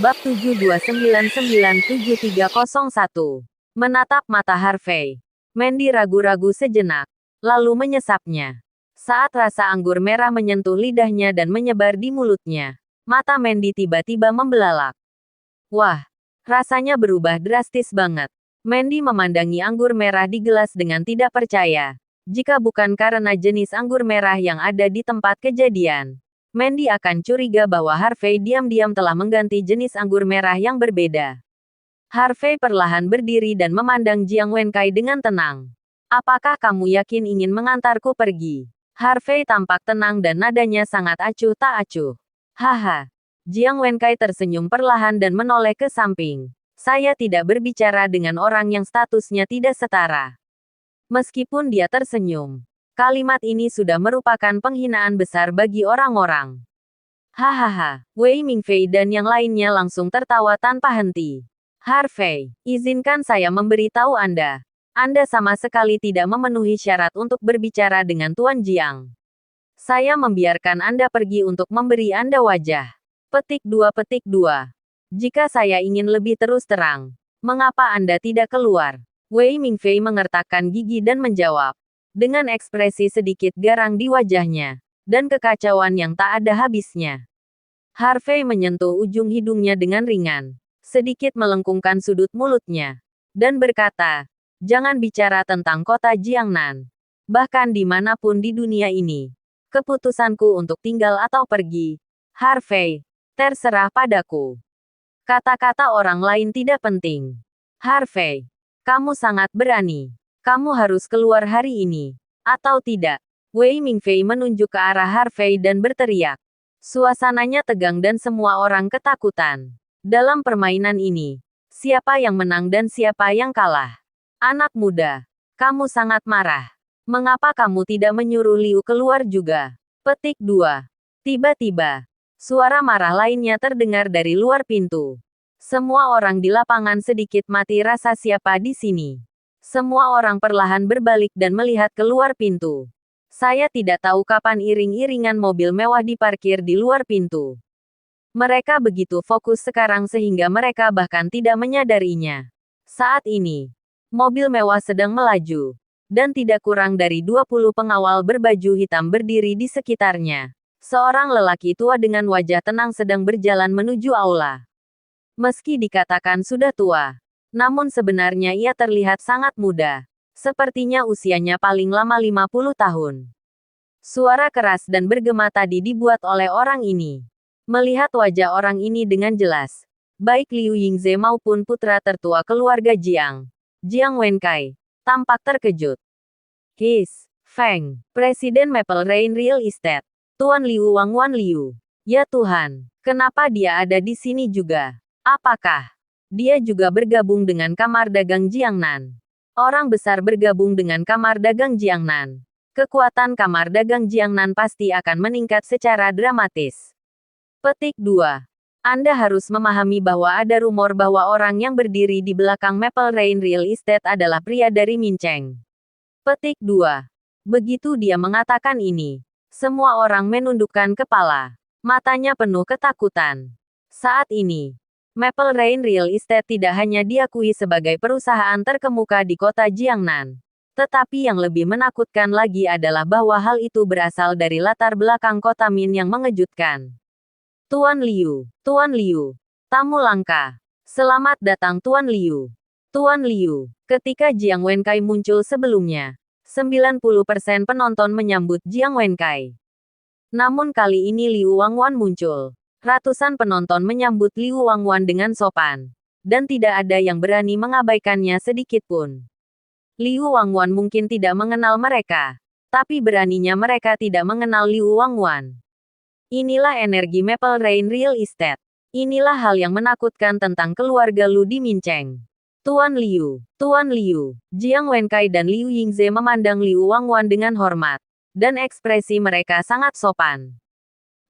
Bab 72997301. Menatap mata Harvey. Mandy ragu-ragu sejenak, lalu menyesapnya. Saat rasa anggur merah menyentuh lidahnya dan menyebar di mulutnya, mata Mandy tiba-tiba membelalak. Wah, rasanya berubah drastis banget. Mandy memandangi anggur merah di gelas dengan tidak percaya. Jika bukan karena jenis anggur merah yang ada di tempat kejadian, Mandy akan curiga bahwa Harvey diam-diam telah mengganti jenis anggur merah yang berbeda. Harvey perlahan berdiri dan memandang Jiang Wenkai dengan tenang. Apakah kamu yakin ingin mengantarku pergi? Harvey tampak tenang dan nadanya sangat acuh tak acuh. Haha. Jiang Wenkai tersenyum perlahan dan menoleh ke samping. Saya tidak berbicara dengan orang yang statusnya tidak setara. Meskipun dia tersenyum, kalimat ini sudah merupakan penghinaan besar bagi orang-orang. Hahaha, Wei Mingfei dan yang lainnya langsung tertawa tanpa henti. Harvey, izinkan saya memberitahu Anda. Anda sama sekali tidak memenuhi syarat untuk berbicara dengan Tuan Jiang. Saya membiarkan Anda pergi untuk memberi Anda wajah. Petik 2. Jika saya ingin lebih terus terang, mengapa Anda tidak keluar? Wei Mingfei mengertakkan gigi dan menjawab, dengan ekspresi sedikit garang di wajahnya, dan kekacauan yang tak ada habisnya. Harvey menyentuh ujung hidungnya dengan ringan, sedikit melengkungkan sudut mulutnya, dan berkata, jangan bicara tentang kota Jiangnan. Bahkan dimanapun di dunia ini, keputusanku untuk tinggal atau pergi, Harvey, terserah padaku. Kata-kata orang lain tidak penting. Harvey, kamu sangat berani. Kamu harus keluar hari ini. Atau tidak. Wei Mingfei menunjuk ke arah Harvey dan berteriak. Suasananya tegang dan semua orang ketakutan. Dalam permainan ini, siapa yang menang dan siapa yang kalah? Anak muda, kamu sangat marah. Mengapa kamu tidak menyuruh Liu keluar juga? Petik 2. Tiba-tiba, suara marah lainnya terdengar dari luar pintu. Semua orang di lapangan sedikit mati rasa siapa di sini. Semua orang perlahan berbalik dan melihat keluar pintu. Saya tidak tahu kapan iring-iringan mobil mewah diparkir di luar pintu. Mereka begitu fokus sekarang sehingga mereka bahkan tidak menyadarinya. Saat ini, mobil mewah sedang melaju, dan tidak kurang dari 20 pengawal berbaju hitam berdiri di sekitarnya. Seorang lelaki tua dengan wajah tenang sedang berjalan menuju aula. Meski dikatakan sudah tua, namun sebenarnya ia terlihat sangat muda. Sepertinya usianya paling lama 50 tahun. Suara keras dan bergema tadi dibuat oleh orang ini. Melihat wajah orang ini dengan jelas, baik Liu Yingze maupun putra tertua keluarga Jiang, Jiang Wenkai, tampak terkejut. Feng, Presiden Maple Rain Real Estate, Tuan Liu Wangwan Liu. Ya Tuhan, kenapa dia ada di sini juga? Apakah dia juga bergabung dengan Kamar Dagang Jiangnan? Orang besar bergabung dengan Kamar Dagang Jiangnan. Kekuatan Kamar Dagang Jiangnan pasti akan meningkat secara dramatis. Petik 2. Anda harus memahami bahwa ada rumor bahwa orang yang berdiri di belakang Maple Rain Real Estate adalah pria dari Mincheng. Petik 2. Begitu dia mengatakan ini, semua orang menundukkan kepala. Matanya penuh ketakutan. Saat ini, Maple Rain Real Estate tidak hanya diakui sebagai perusahaan terkemuka di kota Jiangnan, tetapi yang lebih menakutkan lagi adalah bahwa hal itu berasal dari latar belakang kota Min yang mengejutkan. Tuan Liu, tamu langka. Selamat datang Tuan Liu. Tuan Liu, ketika Jiang Wenkai muncul sebelumnya, 90% penonton menyambut Jiang Wenkai. Namun kali ini Liu Wangwan muncul. Ratusan penonton menyambut Liu Wangwan dengan sopan. Dan tidak ada yang berani mengabaikannya sedikit pun. Liu Wangwan mungkin tidak mengenal mereka. Tapi beraninya mereka tidak mengenal Liu Wangwan. Inilah energi Maple Rain Real Estate. Inilah hal yang menakutkan tentang keluarga Lu di Mincheng. Tuan Liu, Jiang Wenkai dan Liu Yingze memandang Liu Wangwan dengan hormat. Dan ekspresi mereka sangat sopan.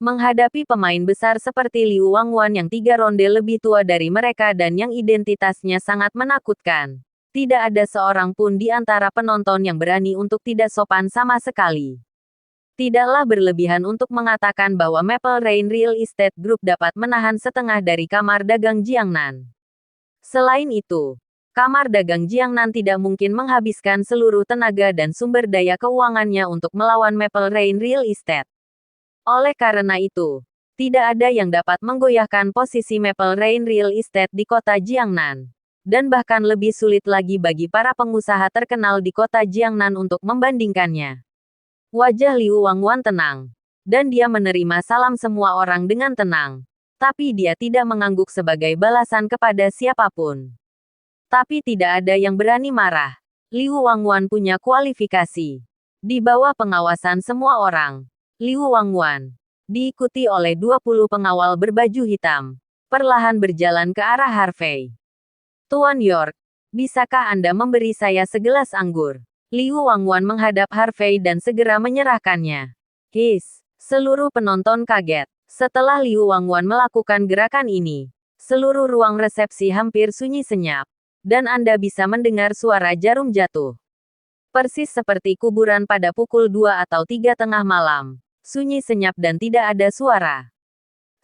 Menghadapi pemain besar seperti Liu Wangwan yang 3 ronde lebih tua dari mereka dan yang identitasnya sangat menakutkan, tidak ada seorang pun di antara penonton yang berani untuk tidak sopan sama sekali. Tidaklah berlebihan untuk mengatakan bahwa Maple Rain Real Estate Group dapat menahan setengah dari kamar dagang Jiangnan. Selain itu, kamar dagang Jiangnan tidak mungkin menghabiskan seluruh tenaga dan sumber daya keuangannya untuk melawan Maple Rain Real Estate. Oleh karena itu, tidak ada yang dapat menggoyahkan posisi Maple Rain Real Estate di kota Jiangnan. Dan bahkan lebih sulit lagi bagi para pengusaha terkenal di kota Jiangnan untuk membandingkannya. Wajah Liu Wangwan tenang. Dan dia menerima salam semua orang dengan tenang. Tapi dia tidak mengangguk sebagai balasan kepada siapapun. Tapi tidak ada yang berani marah. Liu Wangwan punya kualifikasi. Di bawah pengawasan semua orang, Liu Wangwan, diikuti oleh 20 pengawal berbaju hitam, perlahan berjalan ke arah Harvey. Tuan York, bisakah Anda memberi saya segelas anggur? Liu Wangwan menghadap Harvey dan segera menyerahkannya. Seluruh penonton kaget. Setelah Liu Wangwan melakukan gerakan ini, seluruh ruang resepsi hampir sunyi senyap. Dan Anda bisa mendengar suara jarum jatuh. Persis seperti kuburan pada pukul 2 atau 3 tengah malam. Sunyi senyap dan tidak ada suara.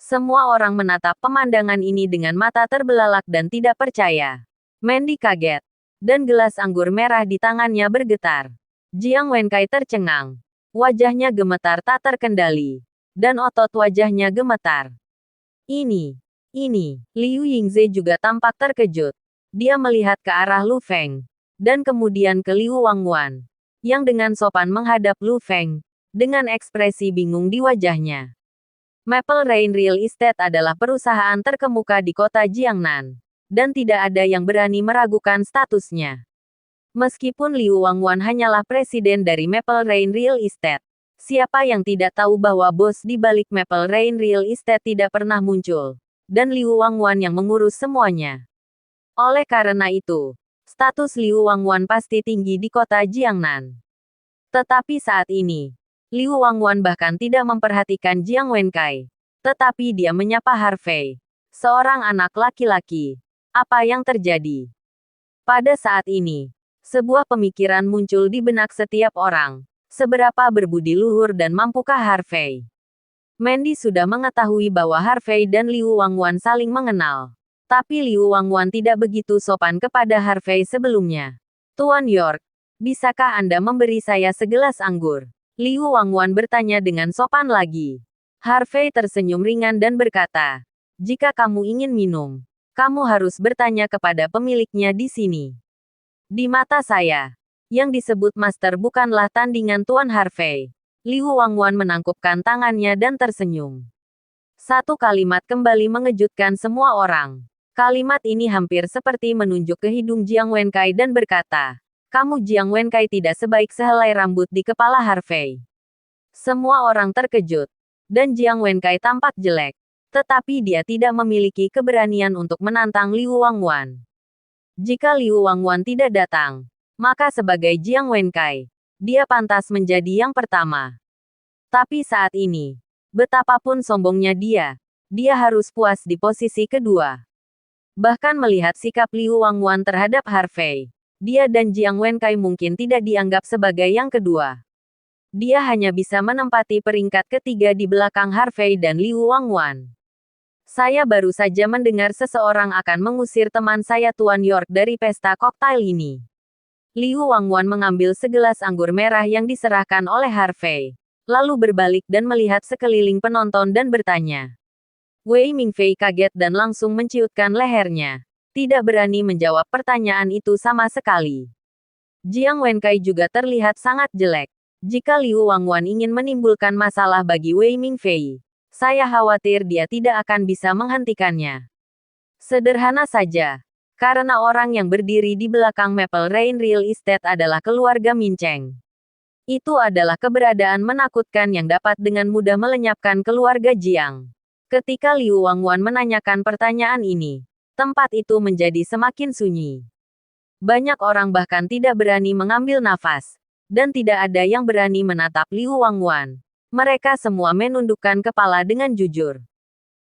Semua orang menatap pemandangan ini dengan mata terbelalak dan tidak percaya. Mandy kaget. Dan gelas anggur merah di tangannya bergetar. Jiang Wenkai tercengang. Wajahnya gemetar tak terkendali. Dan otot wajahnya gemetar. Ini. Liu Yingze juga tampak terkejut. Dia melihat ke arah Lu Feng. Dan kemudian ke Liu Wangwan. Yang dengan sopan menghadap Lu Feng. Dengan ekspresi bingung di wajahnya. Maple Rain Real Estate adalah perusahaan terkemuka di kota Jiangnan. Dan tidak ada yang berani meragukan statusnya. Meskipun Liu Wangwan hanyalah presiden dari Maple Rain Real Estate, siapa yang tidak tahu bahwa bos di balik Maple Rain Real Estate tidak pernah muncul, dan Liu Wangwan yang mengurus semuanya. Oleh karena itu, status Liu Wangwan pasti tinggi di kota Jiangnan. Tetapi saat ini, Liu Wangwan bahkan tidak memperhatikan Jiang Wenkai, tetapi dia menyapa Harvey, seorang anak laki-laki. Apa yang terjadi? Pada saat ini, sebuah pemikiran muncul di benak setiap orang. Seberapa berbudi luhur dan mampukah Harvey? Mandy sudah mengetahui bahwa Harvey dan Liu Wangwan saling mengenal. Tapi Liu Wangwan tidak begitu sopan kepada Harvey sebelumnya. Tuan York, bisakah Anda memberi saya segelas anggur? Liu Wangwan bertanya dengan sopan lagi. Harvey tersenyum ringan dan berkata, jika kamu ingin minum, kamu harus bertanya kepada pemiliknya di sini. Di mata saya, yang disebut master bukanlah tandingan Tuan Harvey. Liu Wangwan menangkupkan tangannya dan tersenyum. Satu kalimat kembali mengejutkan semua orang. Kalimat ini hampir seperti menunjuk ke hidung Jiang Wenkai dan berkata, kamu Jiang Wenkai tidak sebaik sehelai rambut di kepala Harvey. Semua orang terkejut. Dan Jiang Wenkai tampak jelek. Tetapi dia tidak memiliki keberanian untuk menantang Liu Wangwan. Jika Liu Wangwan tidak datang, maka sebagai Jiang Wenkai, dia pantas menjadi yang pertama. Tapi saat ini, betapapun sombongnya dia harus puas di posisi kedua. Bahkan melihat sikap Liu Wangwan terhadap Harvey, dia dan Jiang Wenkai mungkin tidak dianggap sebagai yang kedua. Dia hanya bisa menempati peringkat ketiga di belakang Harvey dan Liu Wangwan. Saya baru saja mendengar seseorang akan mengusir teman saya Tuan York dari pesta koktail ini. Liu Wangwan mengambil segelas anggur merah yang diserahkan oleh Harvey, lalu berbalik dan melihat sekeliling penonton dan bertanya. Wei Mingfei kaget dan langsung menciutkan lehernya. Tidak berani menjawab pertanyaan itu sama sekali. Jiang Wenkai juga terlihat sangat jelek. Jika Liu Wangwan ingin menimbulkan masalah bagi Wei Mingfei, saya khawatir dia tidak akan bisa menghentikannya. Sederhana saja. Karena orang yang berdiri di belakang Maple Rain Real Estate adalah keluarga Min Cheng. Itu adalah keberadaan menakutkan yang dapat dengan mudah melenyapkan keluarga Jiang. Ketika Liu Wangwan menanyakan pertanyaan ini, tempat itu menjadi semakin sunyi. Banyak orang bahkan tidak berani mengambil nafas. Dan tidak ada yang berani menatap Liu Wangwan. Mereka semua menundukkan kepala dengan jujur.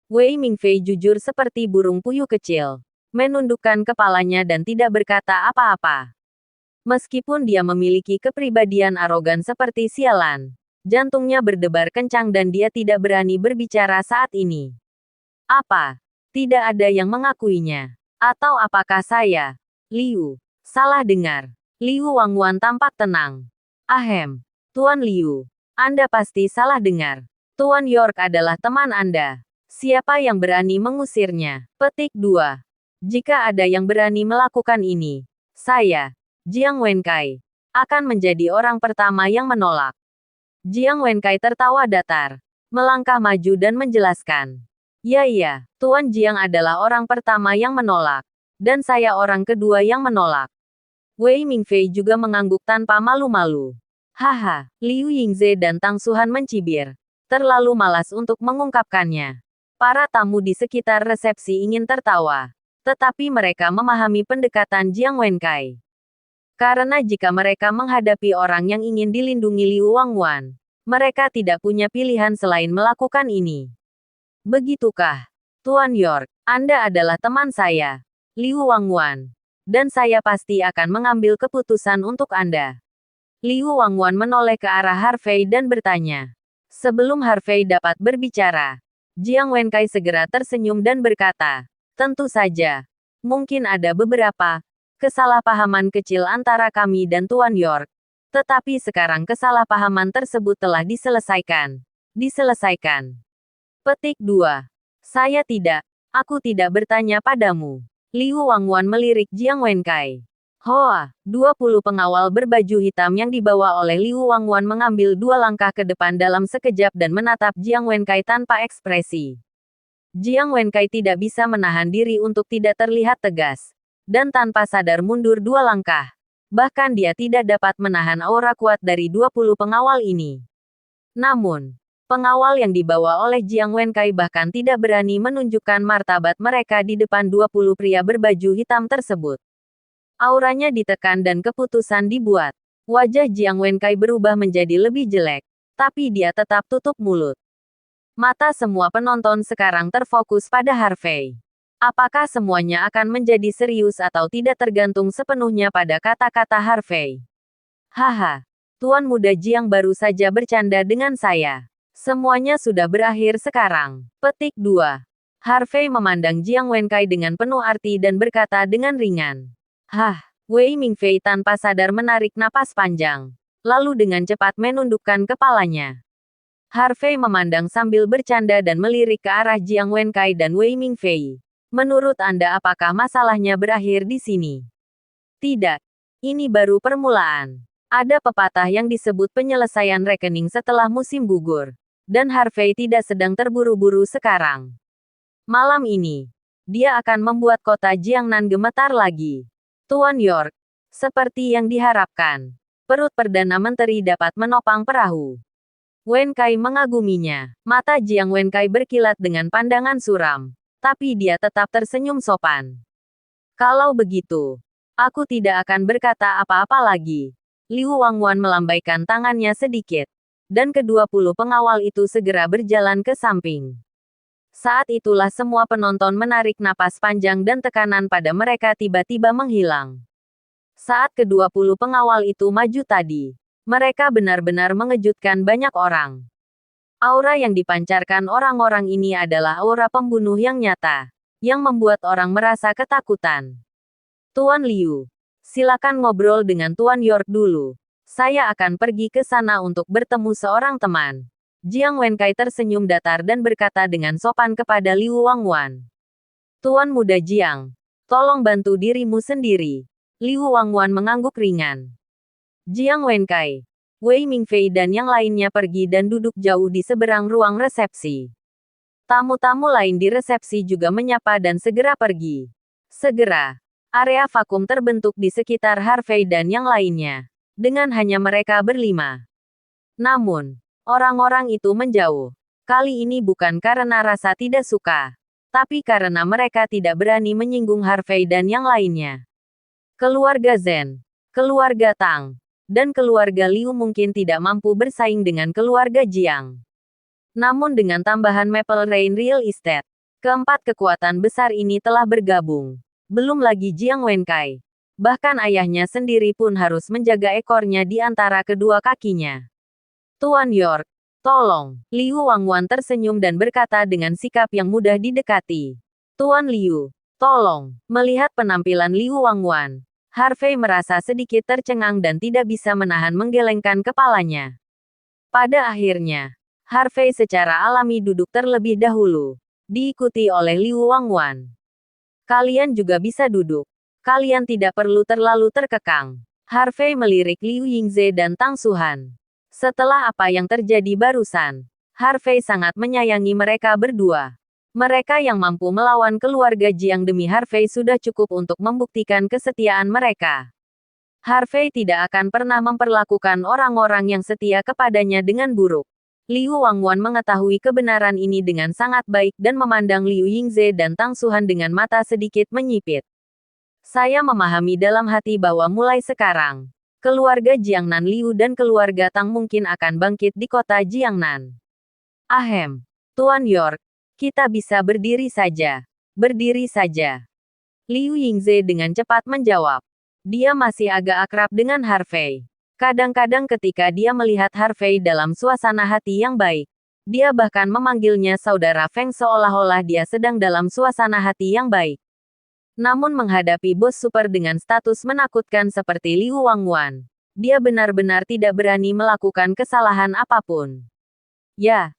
Wei Mingfei jujur seperti burung puyuh kecil. Menundukkan kepalanya dan tidak berkata apa-apa. Meskipun dia memiliki kepribadian arogan seperti sialan, Jantungnya berdebar kencang dan dia tidak berani berbicara saat ini. Apa? Tidak ada yang mengakuinya. Atau apakah saya? Liu. Salah dengar. Liu Wangwan tampak tenang. Ahem. Tuan Liu. Anda pasti salah dengar. Tuan York adalah teman Anda. Siapa yang berani mengusirnya? Petik 2. Jika ada yang berani melakukan ini, saya, Jiang Wenkai, akan menjadi orang pertama yang menolak. Jiang Wenkai tertawa datar, melangkah maju dan menjelaskan. Ya, Tuan Jiang adalah orang pertama yang menolak, dan saya orang kedua yang menolak. Wei Mingfei juga mengangguk tanpa malu-malu. Haha, Liu Yingze dan Tang Suhan mencibir. Terlalu malas untuk mengungkapkannya. Para tamu di sekitar resepsi ingin tertawa, tetapi mereka memahami pendekatan Jiang Wenkai. Karena jika mereka menghadapi orang yang ingin dilindungi Liu Wangwan, mereka tidak punya pilihan selain melakukan ini. Begitukah? Tuan York, Anda adalah teman saya, Liu Wangwan. Dan saya pasti akan mengambil keputusan untuk Anda. Liu Wangwan menoleh ke arah Harvey dan bertanya. Sebelum Harvey dapat berbicara, Jiang Wenkai segera tersenyum dan berkata, tentu saja, mungkin ada beberapa kesalahpahaman kecil antara kami dan Tuan York. Tetapi sekarang kesalahpahaman tersebut telah diselesaikan. Petik 2. Aku tidak bertanya padamu. Liu Wangwan melirik Jiang Wenkai. Hoa, 20 pengawal berbaju hitam yang dibawa oleh Liu Wangwan mengambil 2 langkah ke depan dalam sekejap dan menatap Jiang Wenkai tanpa ekspresi. Jiang Wenkai tidak bisa menahan diri untuk tidak terlihat tegas. Dan tanpa sadar mundur 2 langkah. Bahkan dia tidak dapat menahan aura kuat dari 20 pengawal ini. Namun, pengawal yang dibawa oleh Jiang Wenkai bahkan tidak berani menunjukkan martabat mereka di depan 20 pria berbaju hitam tersebut. Auranya ditekan dan keputusan dibuat. Wajah Jiang Wenkai berubah menjadi lebih jelek, tapi dia tetap tutup mulut. Mata semua penonton sekarang terfokus pada Harvey. Apakah semuanya akan menjadi serius atau tidak tergantung sepenuhnya pada kata-kata Harvey. Haha, Tuan Muda Jiang baru saja bercanda dengan saya. Semuanya sudah berakhir sekarang. Petik 2. Harvey memandang Jiang Wenkai dengan penuh arti dan berkata dengan ringan. Wei Mingfei tanpa sadar menarik napas panjang. Lalu dengan cepat menundukkan kepalanya. Harvey memandang sambil bercanda dan melirik ke arah Jiang Wenkai dan Wei Mingfei. Menurut Anda apakah masalahnya berakhir di sini? Tidak. Ini baru permulaan. Ada pepatah yang disebut penyelesaian rekening setelah musim gugur. Dan Harvey tidak sedang terburu-buru sekarang. Malam ini, dia akan membuat kota Jiangnan gemetar lagi. Tuan York, seperti yang diharapkan, perut Perdana Menteri dapat menopang perahu. Wenkai mengaguminya. Mata Jiang Wenkai berkilat dengan pandangan suram. Tapi dia tetap tersenyum sopan. Kalau begitu, aku tidak akan berkata apa-apa lagi. Liu Wangwan melambaikan tangannya sedikit. Dan ke-20 pengawal itu segera berjalan ke samping. Saat itulah semua penonton menarik napas panjang dan tekanan pada mereka tiba-tiba menghilang. Saat ke-20 pengawal itu maju tadi, mereka benar-benar mengejutkan banyak orang. Aura yang dipancarkan orang-orang ini adalah aura pembunuh yang nyata, yang membuat orang merasa ketakutan. Tuan Liu, silakan ngobrol dengan Tuan York dulu. Saya akan pergi ke sana untuk bertemu seorang teman. Jiang Wenkai tersenyum datar dan berkata dengan sopan kepada Liu Wangwan. Tuan Muda Jiang, tolong bantu dirimu sendiri. Liu Wangwan mengangguk ringan. Jiang Wenkai, Wei Mingfei dan yang lainnya pergi dan duduk jauh di seberang ruang resepsi. Tamu-tamu lain di resepsi juga menyapa dan segera pergi. Segera, area vakum terbentuk di sekitar Harvey dan yang lainnya, dengan hanya mereka berlima. Namun, orang-orang itu menjauh. Kali ini bukan karena rasa tidak suka, tapi karena mereka tidak berani menyinggung Harvey dan yang lainnya. Keluarga Zhen, keluarga Tang, dan keluarga Liu mungkin tidak mampu bersaing dengan keluarga Jiang. Namun dengan tambahan Maple Rain Real Estate, keempat kekuatan besar ini telah bergabung. Belum lagi Jiang Wenkai. Bahkan ayahnya sendiri pun harus menjaga ekornya di antara kedua kakinya. Tuan York, tolong. Liu Wangwan tersenyum dan berkata dengan sikap yang mudah didekati. Tuan Liu, tolong. Melihat penampilan Liu Wangwan, Harvey merasa sedikit tercengang dan tidak bisa menahan menggelengkan kepalanya. Pada akhirnya, Harvey secara alami duduk terlebih dahulu, diikuti oleh Liu Wangwan. Kalian juga bisa duduk. Kalian tidak perlu terlalu terkekang. Harvey melirik Liu Yingze dan Tang Suhan. Setelah apa yang terjadi barusan, Harvey sangat menyayangi mereka berdua. Mereka yang mampu melawan keluarga Jiang demi Harvey sudah cukup untuk membuktikan kesetiaan mereka. Harvey tidak akan pernah memperlakukan orang-orang yang setia kepadanya dengan buruk. Liu Wangwan mengetahui kebenaran ini dengan sangat baik dan memandang Liu Yingze dan Tang Suhan dengan mata sedikit menyipit. Saya memahami dalam hati bahwa mulai sekarang, keluarga Jiangnan Liu dan keluarga Tang mungkin akan bangkit di kota Jiangnan. Ahem, Tuan York, kita bisa berdiri saja. Berdiri saja. Liu Yingze dengan cepat menjawab. Dia masih agak akrab dengan Harvey. Kadang-kadang ketika dia melihat Harvey dalam suasana hati yang baik, dia bahkan memanggilnya saudara Feng seolah-olah dia sedang dalam suasana hati yang baik. Namun menghadapi bos super dengan status menakutkan seperti Liu Wangwan, dia benar-benar tidak berani melakukan kesalahan apapun. Ya,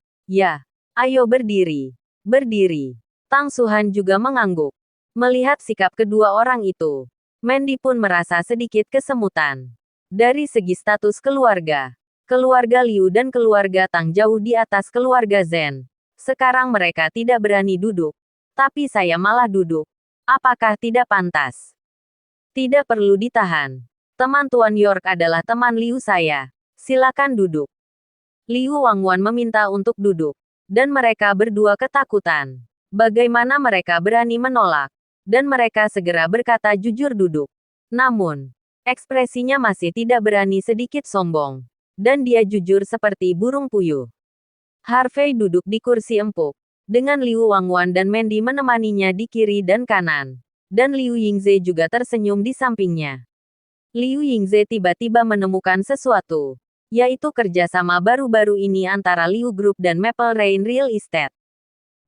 ayo berdiri. Berdiri. Tang Suhan juga mengangguk. Melihat sikap kedua orang itu, Mandy pun merasa sedikit kesemutan. Dari segi status keluarga, keluarga Liu dan keluarga Tang jauh di atas keluarga Zhen. Sekarang mereka tidak berani duduk. Tapi saya malah duduk. Apakah tidak pantas? Tidak perlu ditahan. Teman Tuan York adalah teman Liu saya. Silakan duduk. Liu Wangwan meminta untuk duduk. Dan mereka berdua ketakutan. Bagaimana mereka berani menolak? Dan mereka segera berkata jujur duduk. Namun, ekspresinya masih tidak berani sedikit sombong. Dan dia jujur seperti burung puyuh. Harvey duduk di kursi empuk. Dengan Liu Wangwan dan Mandy menemaninya di kiri dan kanan. Dan Liu Yingze juga tersenyum di sampingnya. Liu Yingze tiba-tiba menemukan sesuatu. Yaitu kerjasama baru-baru ini antara Liu Group dan Maple Rain Real Estate.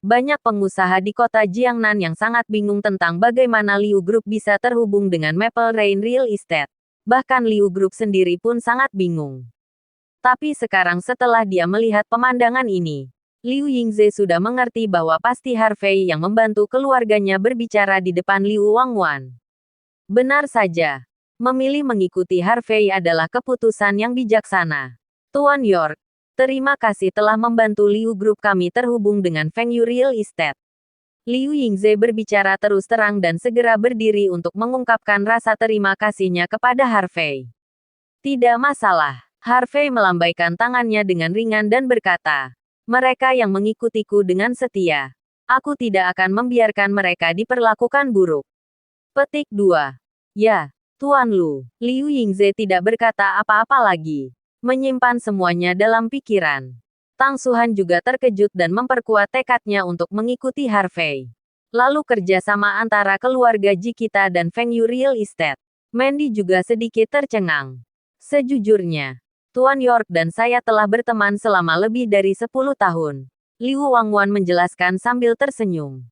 Banyak pengusaha di kota Jiangnan yang sangat bingung tentang bagaimana Liu Group bisa terhubung dengan Maple Rain Real Estate. Bahkan Liu Group sendiri pun sangat bingung. Tapi sekarang setelah dia melihat pemandangan ini, Liu Yingze sudah mengerti bahwa pasti Harvey yang membantu keluarganya berbicara di depan Liu Wangwan. Benar saja. Memilih mengikuti Harvey adalah keputusan yang bijaksana. Tuan York, terima kasih telah membantu Liu Group kami terhubung dengan Feng Yu Real Estate. Liu Yingze berbicara terus terang dan segera berdiri untuk mengungkapkan rasa terima kasihnya kepada Harvey. Tidak masalah. Harvey melambaikan tangannya dengan ringan dan berkata, mereka yang mengikutiku dengan setia. Aku tidak akan membiarkan mereka diperlakukan buruk. Petik 2. Ya, Tuan Lu. Liu Yingze tidak berkata apa-apa lagi. Menyimpan semuanya dalam pikiran. Tang Suhan juga terkejut dan memperkuat tekadnya untuk mengikuti Harvey. Lalu kerjasama antara keluarga Ji kita dan Feng Yu Real Estate. Mandy juga sedikit tercengang. Sejujurnya, Tuan York dan saya telah berteman selama lebih dari 10 tahun. Liu Wangwan menjelaskan sambil tersenyum.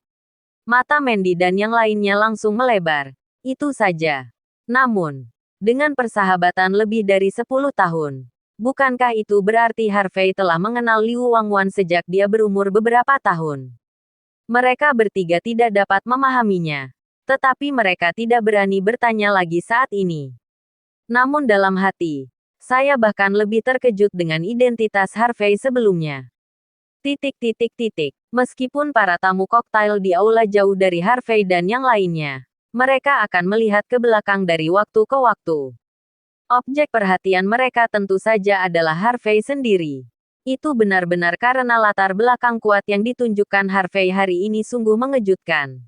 Mata Mandy dan yang lainnya langsung melebar. Itu saja. Namun, dengan persahabatan lebih dari 10 tahun, bukankah itu berarti Harvey telah mengenal Liu Wangwan sejak dia berumur beberapa tahun? Mereka bertiga tidak dapat memahaminya. Tetapi mereka tidak berani bertanya lagi saat ini. Namun dalam hati, saya bahkan lebih terkejut dengan identitas Harvey sebelumnya. Meskipun para tamu koktail di aula jauh dari Harvey dan yang lainnya, mereka akan melihat ke belakang dari waktu ke waktu. Objek perhatian mereka tentu saja adalah Harvey sendiri. Itu benar-benar karena latar belakang kuat yang ditunjukkan Harvey hari ini sungguh mengejutkan.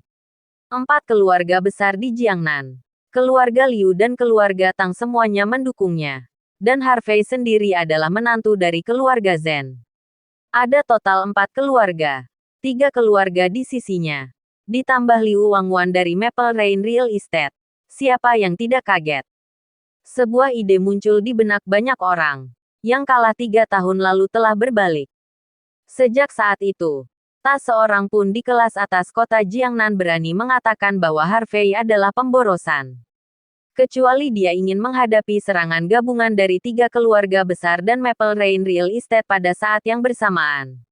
4 keluarga besar di Jiangnan. Keluarga Liu dan keluarga Tang semuanya mendukungnya. Dan Harvey sendiri adalah menantu dari keluarga Zhen. Ada total 4 keluarga. 3 keluarga di sisinya. Ditambah Liu Wangwan dari Maple Rain Real Estate. Siapa yang tidak kaget? Sebuah ide muncul di benak banyak orang. yang kalah 3 tahun lalu telah berbalik. Sejak saat itu, tak seorang pun di kelas atas kota Jiangnan berani mengatakan bahwa Harvey adalah pemborosan. Kecuali dia ingin menghadapi serangan gabungan dari 3 keluarga besar dan Maple Rain Real Estate pada saat yang bersamaan.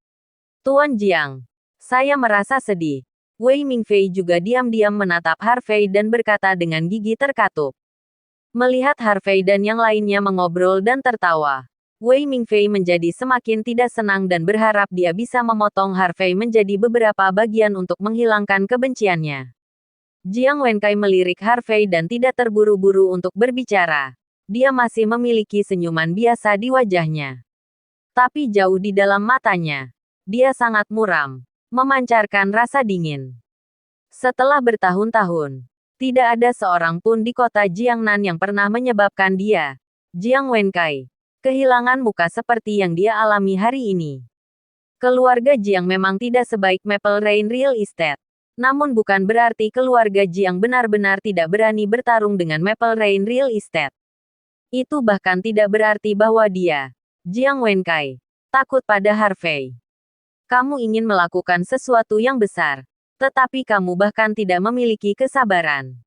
Tuan Jiang, saya merasa sedih. Wei Mingfei juga diam-diam menatap Harvey dan berkata dengan gigi terkatup. Melihat Harvey dan yang lainnya mengobrol dan tertawa, Wei Mingfei menjadi semakin tidak senang dan berharap dia bisa memotong Harvey menjadi beberapa bagian untuk menghilangkan kebenciannya. Jiang Wenkai melirik Harvey dan tidak terburu-buru untuk berbicara. Dia masih memiliki senyuman biasa di wajahnya. Tapi jauh di dalam matanya, dia sangat muram, memancarkan rasa dingin. Setelah bertahun-tahun, tidak ada seorang pun di kota Jiangnan yang pernah menyebabkan dia, Jiang Wenkai, kehilangan muka seperti yang dia alami hari ini. Keluarga Jiang memang tidak sebaik Maple Rain Real Estate. Namun bukan berarti keluarga Jiang benar-benar tidak berani bertarung dengan Maple Rain Real Estate. Itu bahkan tidak berarti bahwa dia, Jiang Wenkai, takut pada Harvey. Kamu ingin melakukan sesuatu yang besar, tetapi kamu bahkan tidak memiliki kesabaran.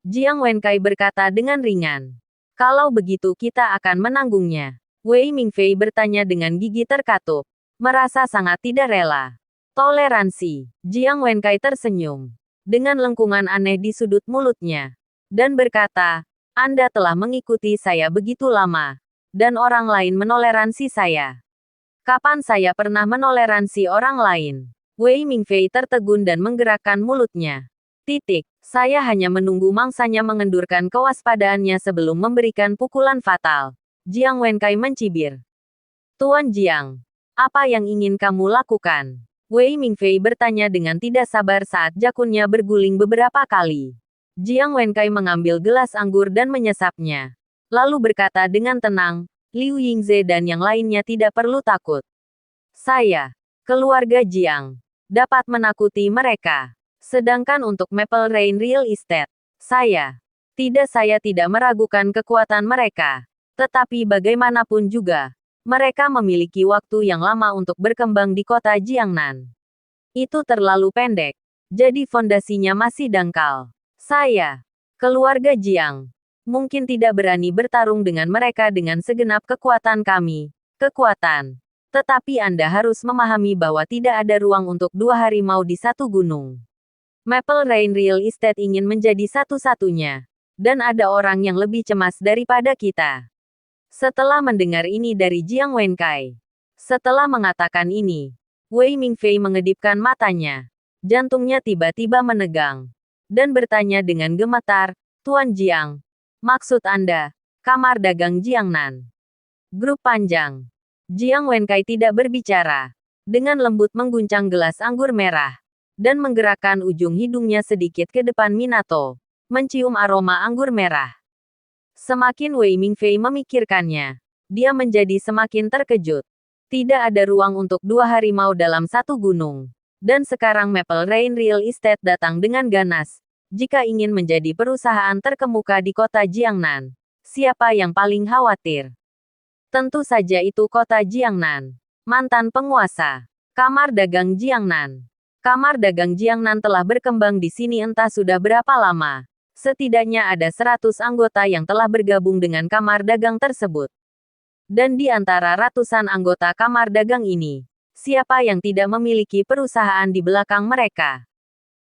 Jiang Wenkai berkata dengan ringan. Kalau begitu kita akan menanggungnya. Wei Mingfei bertanya dengan gigi terkatup, merasa sangat tidak rela. Toleransi. Jiang Wenkai tersenyum, dengan lengkungan aneh di sudut mulutnya, dan berkata, Anda telah mengikuti saya begitu lama, dan orang lain menoleransi saya. Kapan saya pernah menoleransi orang lain? Wei Mingfei tertegun dan menggerakkan mulutnya. Saya hanya menunggu mangsanya mengendurkan kewaspadaannya sebelum memberikan pukulan fatal. Jiang Wenkai mencibir. Tuan Jiang, apa yang ingin kamu lakukan? Wei Mingfei bertanya dengan tidak sabar saat jakunnya berguling beberapa kali. Jiang Wenkai mengambil gelas anggur dan menyesapnya. Lalu berkata dengan tenang, Liu Yingze dan yang lainnya tidak perlu takut. Saya, keluarga Jiang, dapat menakuti mereka. Sedangkan untuk Maple Rain Real Estate, saya tidak meragukan kekuatan mereka. Tetapi bagaimanapun juga, mereka memiliki waktu yang lama untuk berkembang di kota Jiangnan. Itu terlalu pendek, jadi fondasinya masih dangkal. Saya, keluarga Jiang, mungkin tidak berani bertarung dengan mereka dengan segenap kekuatan kami. Tetapi Anda harus memahami bahwa tidak ada ruang untuk 2 harimau di satu gunung. Maple Rain Real Estate ingin menjadi satu-satunya. Dan ada orang yang lebih cemas daripada kita. Setelah mendengar ini dari Jiang Wenkai. Setelah mengatakan ini, Wei Mingfei mengedipkan matanya. Jantungnya tiba-tiba menegang. Dan bertanya dengan gemetar, Tuan Jiang, maksud Anda, kamar dagang Jiangnan. Grup panjang. Jiang Wenkai tidak berbicara. Dengan lembut mengguncang gelas anggur merah. Dan menggerakkan ujung hidungnya sedikit ke depan Minato. Mencium aroma anggur merah. Semakin Wei Mingfei memikirkannya, dia menjadi semakin terkejut. Tidak ada ruang untuk 2 harimau dalam satu gunung. Dan sekarang Maple Rain Real Estate datang dengan ganas. Jika ingin menjadi perusahaan terkemuka di kota Jiangnan, siapa yang paling khawatir? Tentu saja itu kota Jiangnan. Mantan penguasa. Kamar dagang Jiangnan. Kamar dagang Jiangnan telah berkembang di sini entah sudah berapa lama. Setidaknya ada 100 anggota yang telah bergabung dengan kamar dagang tersebut. Dan di antara ratusan anggota kamar dagang ini, siapa yang tidak memiliki perusahaan di belakang mereka?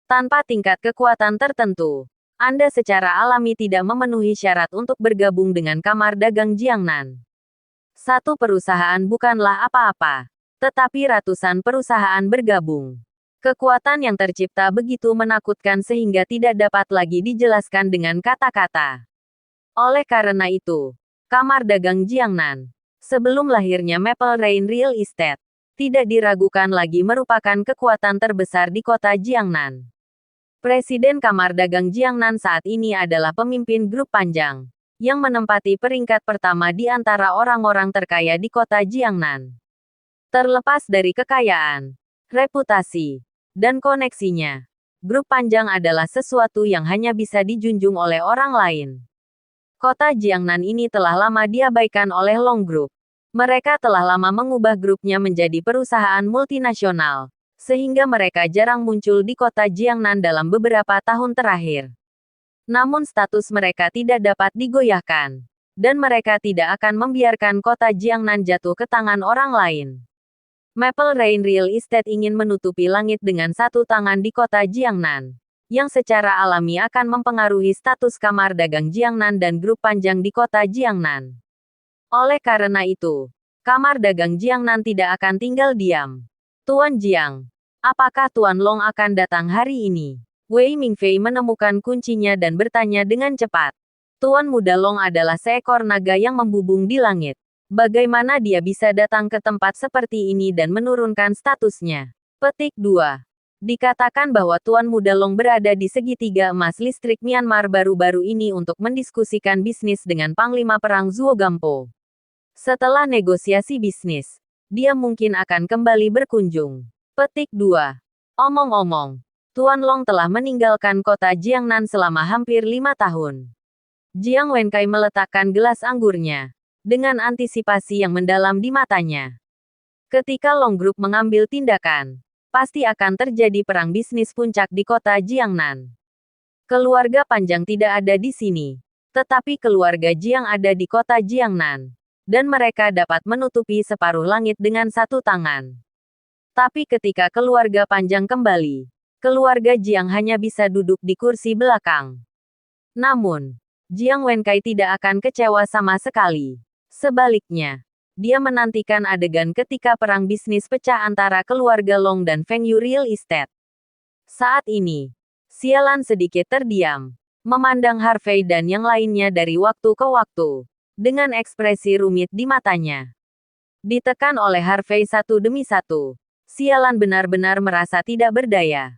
Tanpa tingkat kekuatan tertentu, Anda secara alami tidak memenuhi syarat untuk bergabung dengan kamar dagang Jiangnan. Satu perusahaan bukanlah apa-apa, tetapi ratusan perusahaan bergabung. Kekuatan yang tercipta begitu menakutkan sehingga tidak dapat lagi dijelaskan dengan kata-kata. Oleh karena itu, kamar dagang Jiangnan, sebelum lahirnya Maple Rain Real Estate, tidak diragukan lagi merupakan kekuatan terbesar di kota Jiangnan. Presiden Kamar Dagang Jiangnan saat ini adalah pemimpin grup panjang, yang menempati peringkat pertama di antara orang-orang terkaya di kota Jiangnan. Terlepas dari kekayaan, reputasi, dan koneksinya, grup panjang adalah sesuatu yang hanya bisa dijunjung oleh orang lain. Kota Jiangnan ini telah lama diabaikan oleh Long Group. Mereka telah lama mengubah grupnya menjadi perusahaan multinasional, sehingga mereka jarang muncul di kota Jiangnan dalam beberapa tahun terakhir. Namun status mereka tidak dapat digoyahkan, dan mereka tidak akan membiarkan kota Jiangnan jatuh ke tangan orang lain. Maple Rain Real Estate ingin menutupi langit dengan satu tangan di kota Jiangnan, yang secara alami akan mempengaruhi status kamar dagang Jiangnan dan grup panjang di kota Jiangnan. Oleh karena itu, kamar dagang Jiangnan tidak akan tinggal diam. Tuan Jiang, apakah Tuan Long akan datang hari ini? Wei Mingfei menemukan kuncinya dan bertanya dengan cepat. Tuan Muda Long adalah seekor naga yang membubung di langit. Bagaimana dia bisa datang ke tempat seperti ini dan menurunkan statusnya? Petik 2. Dikatakan bahwa Tuan Muda Long berada di segitiga emas listrik Myanmar baru-baru ini untuk mendiskusikan bisnis dengan Panglima Perang Zhuo Gampo. Setelah negosiasi bisnis, dia mungkin akan kembali berkunjung. Petik 2. Omong-omong, Tuan Long telah meninggalkan kota Jiangnan selama hampir 5 tahun. Jiang Wenkai meletakkan gelas anggurnya, dengan antisipasi yang mendalam di matanya. Ketika Long Group mengambil tindakan, pasti akan terjadi perang bisnis puncak di kota Jiangnan. Keluarga panjang tidak ada di sini, tetapi keluarga Jiang ada di kota Jiangnan. Dan mereka dapat menutupi separuh langit dengan satu tangan. Tapi ketika keluarga panjang kembali, keluarga Jiang hanya bisa duduk di kursi belakang. Namun, Jiang Wenkai tidak akan kecewa sama sekali. Sebaliknya, dia menantikan adegan ketika perang bisnis pecah antara keluarga Long dan Feng Yu Real Estate. Saat ini, Sialan sedikit terdiam, memandang Harvey dan yang lainnya dari waktu ke waktu, dengan ekspresi rumit di matanya. Ditekan oleh Harvey satu demi satu, Sialan benar-benar merasa tidak berdaya.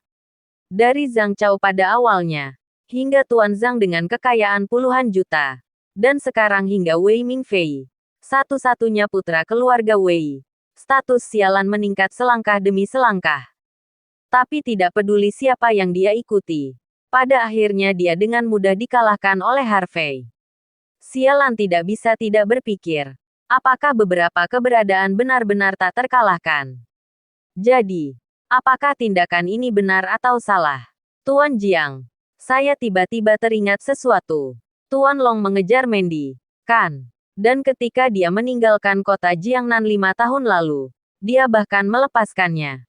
Dari Zhang Chao pada awalnya, hingga Tuan Zhang dengan kekayaan puluhan juta, dan sekarang hingga Wei Mingfei, satu-satunya putra keluarga Wei, status Sialan meningkat selangkah demi selangkah. Tapi tidak peduli siapa yang dia ikuti, pada akhirnya dia dengan mudah dikalahkan oleh Harvey. Sialan tidak bisa tidak berpikir, apakah beberapa keberadaan benar-benar tak terkalahkan. Jadi, apakah tindakan ini benar atau salah? Tuan Jiang, saya tiba-tiba teringat sesuatu. Tuan Long mengejar Mandy, kan? Dan ketika dia meninggalkan kota Jiangnan 5 tahun lalu, dia bahkan melepaskannya.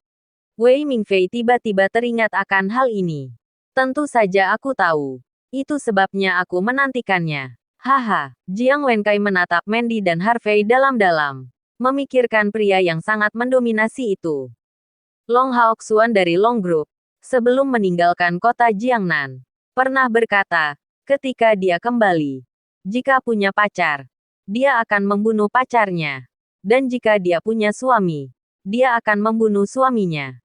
Wei Mingfei tiba-tiba teringat akan hal ini. Tentu saja aku tahu. Itu sebabnya aku menantikannya. Haha, Jiang Wenkai menatap Mandy dan Harvey dalam-dalam, memikirkan pria yang sangat mendominasi itu. Long Haoxuan dari Long Group, sebelum meninggalkan kota Jiangnan, pernah berkata, ketika dia kembali, jika punya pacar, dia akan membunuh pacarnya. Dan jika dia punya suami, dia akan membunuh suaminya.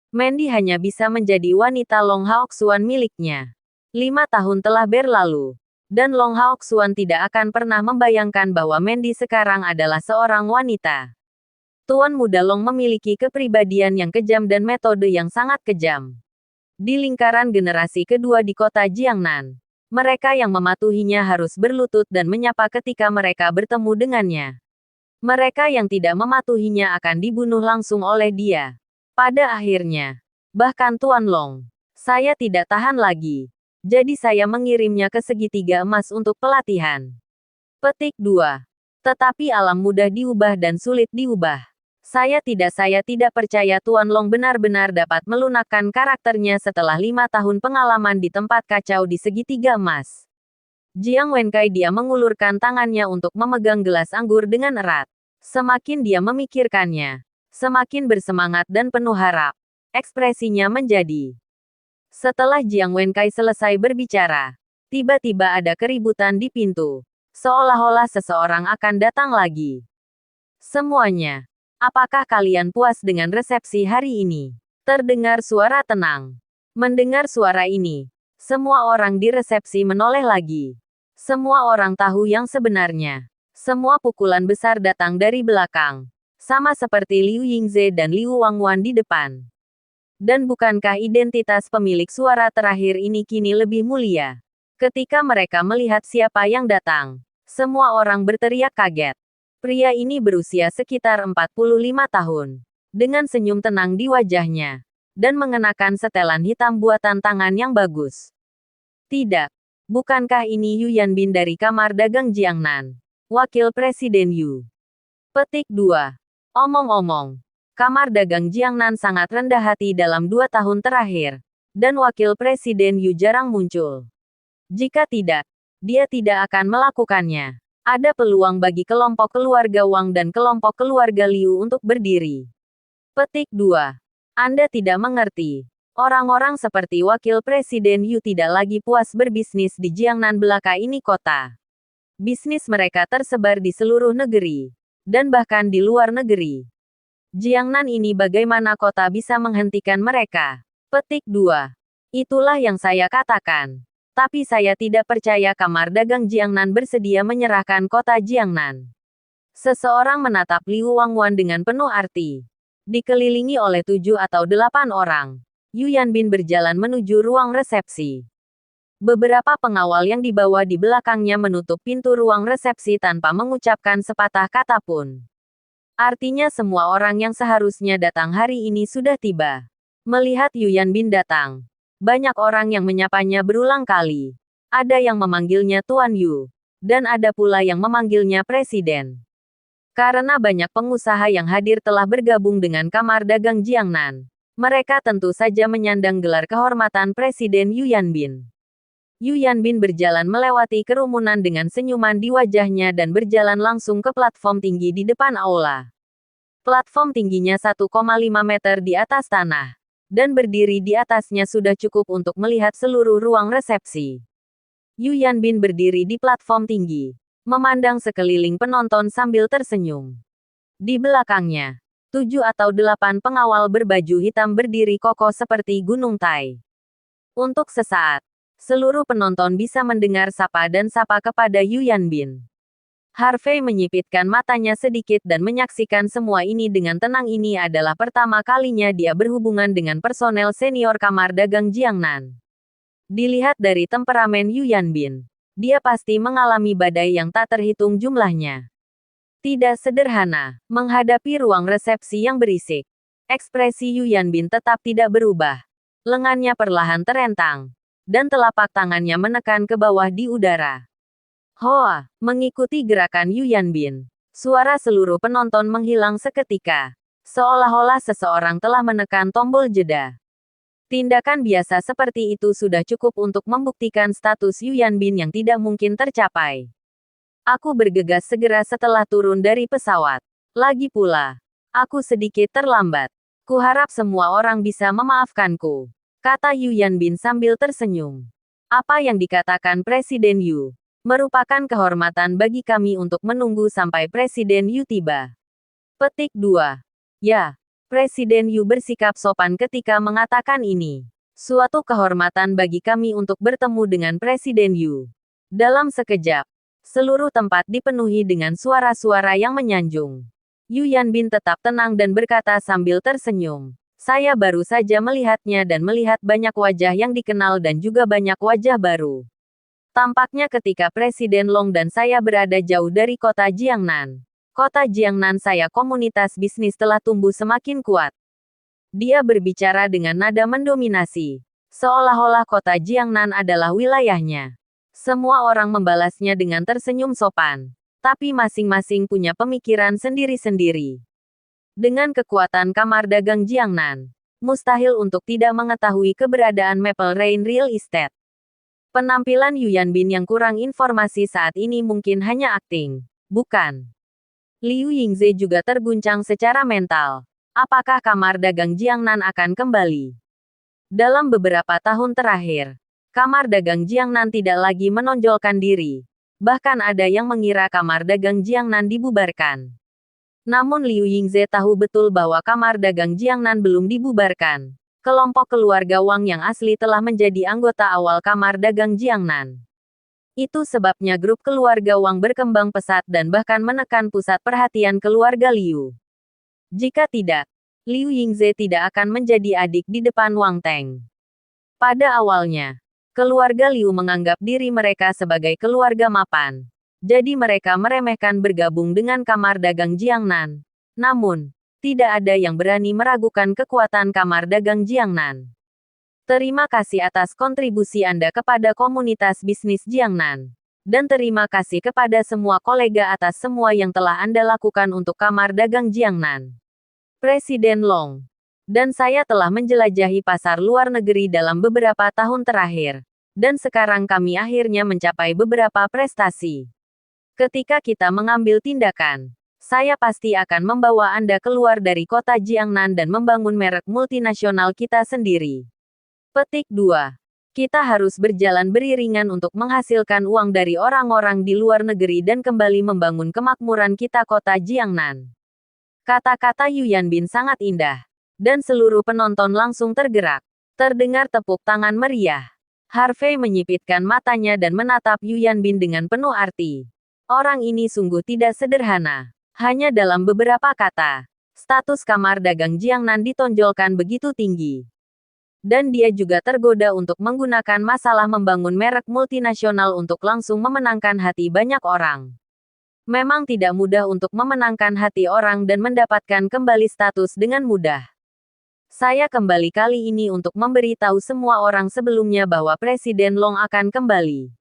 Mandy hanya bisa menjadi wanita Long Haoxuan miliknya. 5 tahun telah berlalu. Dan Long Haoxuan tidak akan pernah membayangkan bahwa Mandy sekarang adalah seorang wanita. Tuan Muda Long memiliki kepribadian yang kejam dan metode yang sangat kejam. Di lingkaran generasi kedua di kota Jiangnan, mereka yang mematuhinya harus berlutut dan menyapa ketika mereka bertemu dengannya. Mereka yang tidak mematuhinya akan dibunuh langsung oleh dia. Pada akhirnya, bahkan Tuan Long, saya tidak tahan lagi. Jadi saya mengirimnya ke segitiga emas untuk pelatihan. Petik 2. Tetapi alam mudah diubah dan sulit diubah. Saya tidak percaya Tuan Long benar-benar dapat melunakkan karakternya setelah 5 tahun pengalaman di tempat kacau di segitiga emas. Jiang Wenkai dia mengulurkan tangannya untuk memegang gelas anggur dengan erat. Semakin dia memikirkannya, semakin bersemangat dan penuh harap. Ekspresinya menjadi. Setelah Jiang Wenkai selesai berbicara, tiba-tiba ada keributan di pintu. Seolah-olah seseorang akan datang lagi. Semuanya. Apakah kalian puas dengan resepsi hari ini? Terdengar suara tenang. Mendengar suara ini, semua orang di resepsi menoleh lagi. Semua orang tahu yang sebenarnya. Semua pukulan besar datang dari belakang. Sama seperti Liu Yingze dan Liu Wangwan di depan. Dan bukankah identitas pemilik suara terakhir ini kini lebih mulia? Ketika mereka melihat siapa yang datang, semua orang berteriak kaget. Pria ini berusia sekitar 45 tahun. Dengan senyum tenang di wajahnya. Dan mengenakan setelan hitam buatan tangan yang bagus. Tidak. Bukankah ini Yu Yanbin dari kamar dagang Jiangnan? Wakil Presiden Yu. Petik 2. Omong-omong. Kamar dagang Jiangnan sangat rendah hati dalam 2 tahun terakhir. Dan Wakil Presiden Yu jarang muncul. Jika tidak, dia tidak akan melakukannya. Ada peluang bagi kelompok keluarga Wang dan kelompok keluarga Liu untuk berdiri. Petik 2. Anda tidak mengerti. Orang-orang seperti Wakil Presiden Yu tidak lagi puas berbisnis di Jiangnan belaka ini kota. Bisnis mereka tersebar di seluruh negeri. Dan bahkan di luar negeri. Jiangnan ini bagaimana kota bisa menghentikan mereka? Petik 2. Itulah yang saya katakan. Tapi saya tidak percaya kamar dagang Jiangnan bersedia menyerahkan kota Jiangnan. Seseorang menatap Liu Wangwan dengan penuh arti. Dikelilingi oleh 7 atau 8 orang. Yu Yanbin berjalan menuju ruang resepsi. Beberapa pengawal yang dibawa di belakangnya menutup pintu ruang resepsi tanpa mengucapkan sepatah kata pun. Artinya semua orang yang seharusnya datang hari ini sudah tiba. Melihat Yu Yanbin datang. Banyak orang yang menyapanya berulang kali. Ada yang memanggilnya Tuan Yu. Dan ada pula yang memanggilnya Presiden. Karena banyak pengusaha yang hadir telah bergabung dengan kamar dagang Jiangnan. Mereka tentu saja menyandang gelar kehormatan Presiden Yu Yanbin. Yu Yanbin berjalan melewati kerumunan dengan senyuman di wajahnya dan berjalan langsung ke platform tinggi di depan aula. Platform tingginya 1,5 meter di atas tanah. Dan berdiri di atasnya sudah cukup untuk melihat seluruh ruang resepsi. Yu Yanbin berdiri di platform tinggi, memandang sekeliling penonton sambil tersenyum. Di belakangnya, 7 atau 8 pengawal berbaju hitam berdiri kokoh seperti gunung Tai. Untuk sesaat, seluruh penonton bisa mendengar sapa dan sapa kepada Yu Yanbin. Harvey menyipitkan matanya sedikit dan menyaksikan semua ini dengan tenang. Ini adalah pertama kalinya dia berhubungan dengan personel senior kamar dagang Jiangnan. Dilihat dari temperamen Yu Yanbin, dia pasti mengalami badai yang tak terhitung jumlahnya. Tidak sederhana, menghadapi ruang resepsi yang berisik. Ekspresi Yu Yanbin tetap tidak berubah. Lengannya perlahan terentang, dan telapak tangannya menekan ke bawah di udara. Hoa, mengikuti gerakan Yu Yanbin. Suara seluruh penonton menghilang seketika. Seolah-olah seseorang telah menekan tombol jeda. Tindakan biasa seperti itu sudah cukup untuk membuktikan status Yu Yanbin yang tidak mungkin tercapai. Aku bergegas segera setelah turun dari pesawat. Lagi pula, aku sedikit terlambat. Kuharap semua orang bisa memaafkanku, kata Yu Yanbin sambil tersenyum. Apa yang dikatakan Presiden Yu merupakan kehormatan bagi kami untuk menunggu sampai Presiden Yu tiba. Petik 2. Ya, Presiden Yu bersikap sopan ketika mengatakan ini. Suatu kehormatan bagi kami untuk bertemu dengan Presiden Yu. Dalam sekejap, seluruh tempat dipenuhi dengan suara-suara yang menyanjung. Yu Yanbin tetap tenang dan berkata sambil tersenyum. Saya baru saja melihatnya dan melihat banyak wajah yang dikenal dan juga banyak wajah baru. Tampaknya ketika Presiden Long dan saya berada jauh dari kota Jiangnan. Kota Jiangnan saya komunitas bisnis telah tumbuh semakin kuat. Dia berbicara dengan nada mendominasi. Seolah-olah kota Jiangnan adalah wilayahnya. Semua orang membalasnya dengan tersenyum sopan. Tapi masing-masing punya pemikiran sendiri-sendiri. Dengan kekuatan kamar dagang Jiangnan, mustahil untuk tidak mengetahui keberadaan Maple Rain Real Estate. Penampilan Yu Yanbin yang kurang informasi saat ini mungkin hanya akting, bukan? Liu Yingze juga terguncang secara mental. Apakah kamar dagang Jiangnan akan kembali? Dalam beberapa tahun terakhir, kamar dagang Jiangnan tidak lagi menonjolkan diri. Bahkan ada yang mengira kamar dagang Jiangnan dibubarkan. Namun Liu Yingze tahu betul bahwa kamar dagang Jiangnan belum dibubarkan. Kelompok keluarga Wang yang asli telah menjadi anggota awal kamar dagang Jiangnan. Itu sebabnya grup keluarga Wang berkembang pesat dan bahkan menekan pusat perhatian keluarga Liu. Jika tidak, Liu Yingze tidak akan menjadi adik di depan Wang Teng. Pada awalnya, keluarga Liu menganggap diri mereka sebagai keluarga mapan. Jadi mereka meremehkan bergabung dengan Kamar Dagang Jiangnan. Namun, tidak ada yang berani meragukan kekuatan Kamar Dagang Jiangnan. Terima kasih atas kontribusi Anda kepada komunitas bisnis Jiangnan. Dan terima kasih kepada semua kolega atas semua yang telah Anda lakukan untuk Kamar Dagang Jiangnan. Presiden Long. Dan saya telah menjelajahi pasar luar negeri dalam beberapa tahun terakhir. Dan sekarang kami akhirnya mencapai beberapa prestasi. Ketika kita mengambil tindakan, saya pasti akan membawa Anda keluar dari kota Jiangnan dan membangun merek multinasional kita sendiri. Petik 2. Kita harus berjalan beriringan untuk menghasilkan uang dari orang-orang di luar negeri dan kembali membangun kemakmuran kita kota Jiangnan. Kata-kata Yu Yanbin sangat indah. Dan seluruh penonton langsung tergerak. Terdengar tepuk tangan meriah. Harvey menyipitkan matanya dan menatap Yu Yanbin dengan penuh arti. Orang ini sungguh tidak sederhana. Hanya dalam beberapa kata, status Kamar Dagang Jiangnan ditonjolkan begitu tinggi. Dan dia juga tergoda untuk menggunakan masalah membangun merek multinasional untuk langsung memenangkan hati banyak orang. Memang tidak mudah untuk memenangkan hati orang dan mendapatkan kembali status dengan mudah. Saya kembali kali ini untuk memberitahu semua orang sebelumnya bahwa Presiden Long akan kembali.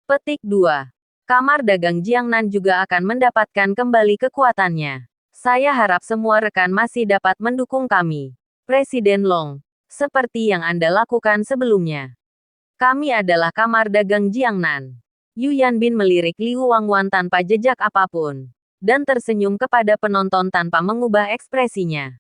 Petik 2. Kamar Dagang Jiangnan juga akan mendapatkan kembali kekuatannya. Saya harap semua rekan masih dapat mendukung kami. Presiden Long, seperti yang Anda lakukan sebelumnya. Kami adalah Kamar Dagang Jiangnan. Yu Yanbin melirik Liu Wangwan tanpa jejak apapun. Dan tersenyum kepada penonton tanpa mengubah ekspresinya.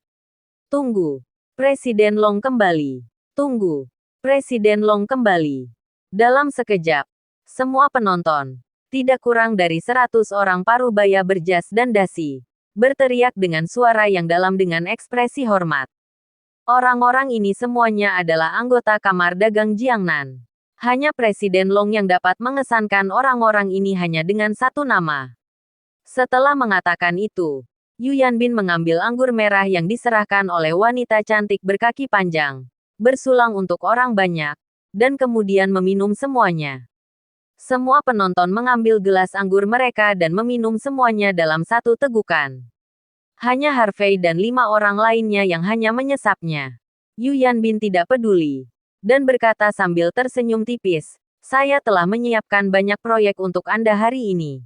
Tunggu. Presiden Long kembali. Tunggu. Presiden Long kembali. Dalam sekejap, semua penonton, tidak kurang dari 100 orang parubaya berjas dan dasi, berteriak dengan suara yang dalam dengan ekspresi hormat. Orang-orang ini semuanya adalah anggota Kamar Dagang Jiangnan. Hanya Presiden Long yang dapat mengesankan orang-orang ini hanya dengan satu nama. Setelah mengatakan itu, Yu Yanbin mengambil anggur merah yang diserahkan oleh wanita cantik berkaki panjang, bersulang untuk orang banyak, dan kemudian meminum semuanya. Semua penonton mengambil gelas anggur mereka dan meminum semuanya dalam satu tegukan. Hanya Harvey dan 5 orang lainnya yang hanya menyesapnya. Yu Yanbin tidak peduli. Dan berkata sambil tersenyum tipis, saya telah menyiapkan banyak proyek untuk Anda hari ini.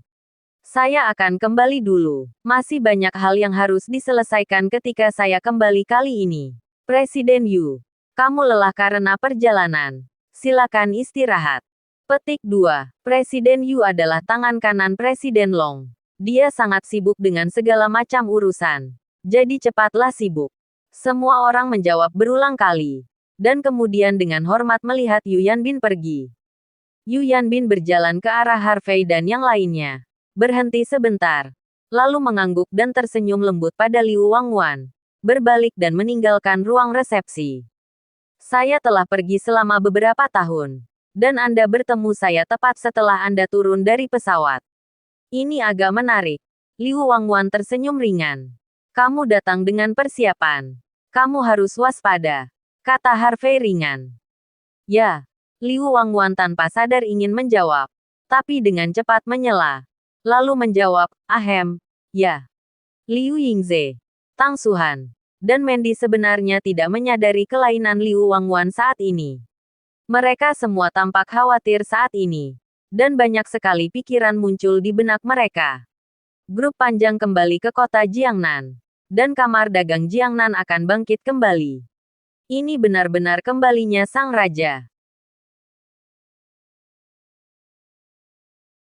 Saya akan kembali dulu. Masih banyak hal yang harus diselesaikan ketika saya kembali kali ini. Presiden Yu, kamu lelah karena perjalanan. Silakan istirahat. Petik 2. Presiden Yu adalah tangan kanan Presiden Long. Dia sangat sibuk dengan segala macam urusan. Jadi cepatlah sibuk. Semua orang menjawab berulang kali. Dan kemudian dengan hormat melihat Yu Yanbin pergi. Yu Yanbin berjalan ke arah Harvey dan yang lainnya. Berhenti sebentar. Lalu mengangguk dan tersenyum lembut pada Liu Wangwan. Berbalik dan meninggalkan ruang resepsi. Saya telah pergi selama beberapa tahun. Dan Anda bertemu saya tepat setelah Anda turun dari pesawat. Ini agak menarik. Liu Wangwan tersenyum ringan. Kamu datang dengan persiapan. Kamu harus waspada, kata Harvey ringan. Ya. Liu Wangwan tanpa sadar ingin menjawab. Tapi dengan cepat menyela. Lalu menjawab, ahem, ya. Liu Yingze, Tang Suhan, dan Mandy sebenarnya tidak menyadari kelainan Liu Wangwan saat ini. Mereka semua tampak khawatir saat ini. Dan banyak sekali pikiran muncul di benak mereka. Grup panjang kembali ke kota Jiangnan. Dan Kamar Dagang Jiangnan akan bangkit kembali. Ini benar-benar kembalinya sang raja.